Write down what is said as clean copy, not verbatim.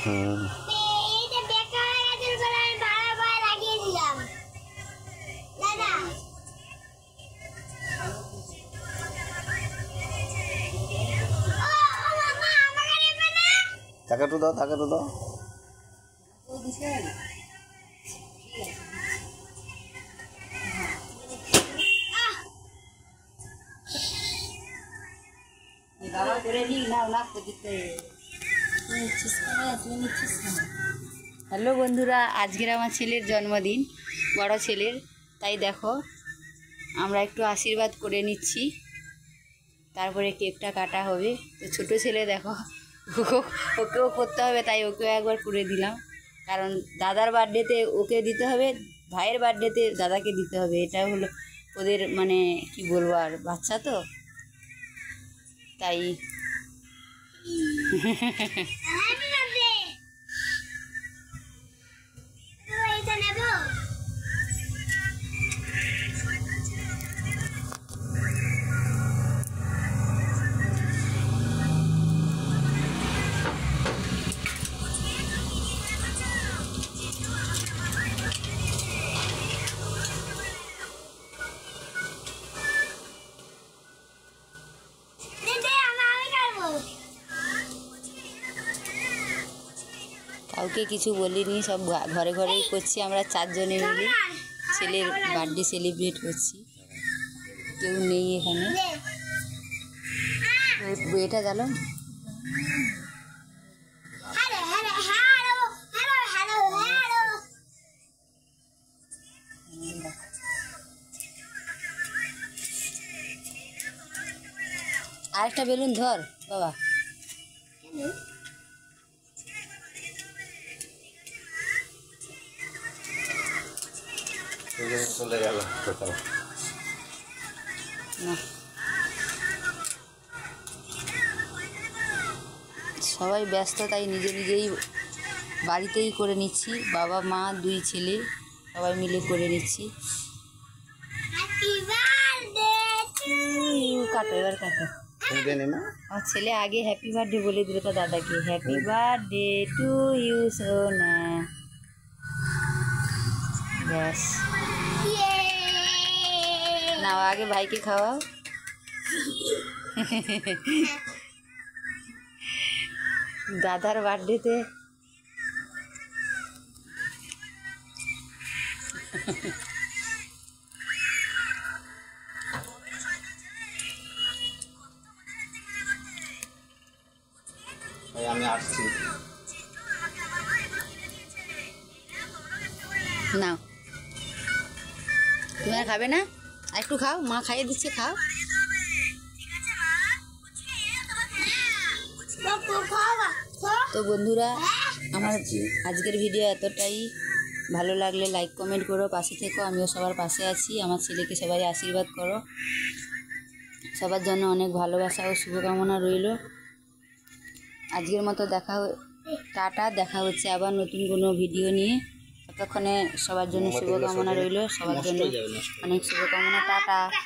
টাকাটা দাও, টাকাটা দাও। হ্যালো বন্ধুরা, আজকের আমার ছেলের জন্মদিন, বড় ছেলের। তাই দেখো আমরা একটু আশীর্বাদ করে নিচ্ছি, তারপরে কেকটা কাটা হবে। তো ছোটো ছেলে দেখো, ওকেও করতে হবে, তাই ওকেও একবার করে দিলাম। কারণ দাদার বার্থডেতে ওকে দিতে হবে, ভাইয়ের বার্থডেতে দাদাকে দিতে হবে। এটা হলো ওদের মানে কি বলবো, আর বাচ্চা তো তাই। কাউকে কিছু বলিনি, সব ঘরে ঘরেই করছি। আমরা 4 জনে মিলে ছেলের বার্থডে সেলিব্রেট করছি, কেউ নেই এখানে। এটা গেল, আরেকটা বেলুন ধর বাবা। চলে গেল সবাই ব্যস্ত, তাই নিজে নিজেই বাড়িতেই করে নিচ্ছি। বাবা মা 2 ছেলে সবাই মিলে করে নিচ্ছি। কাটো, এবার কাটো। আমার ছেলে আগে হ্যাপি বার্থডে বলে দিল তো দাদাকে, হ্যাপি বার্থডে টু ইউ সোনা। ব্যাস, নাও আগে ভাইকে খাওয়াও। দাদার বার্থডেতে আমি আসছি। নাও, তুমি আর খাবে না? একটু খাও, মা খাইয়ে দিচ্ছে, খাও। তো বন্ধুরা, আমার আজকের ভিডিও এতটাই। ভালো লাগলে লাইক কমেন্ট করো, পাশে থেকো। আমিও সবার পাশে আছি। আমার ছেলেকে সবাই আশীর্বাদ করো। সবার জন্য অনেক ভালোবাসা ও শুভকামনা রইল। আজকের মতো টাটা, দেখা হচ্ছে আবার নতুন কোনো ভিডিও নিয়ে। ততক্ষণে সবার জন্য শুভকামনা রইল, সবার জন্য অনেক শুভকামনা। টাটা।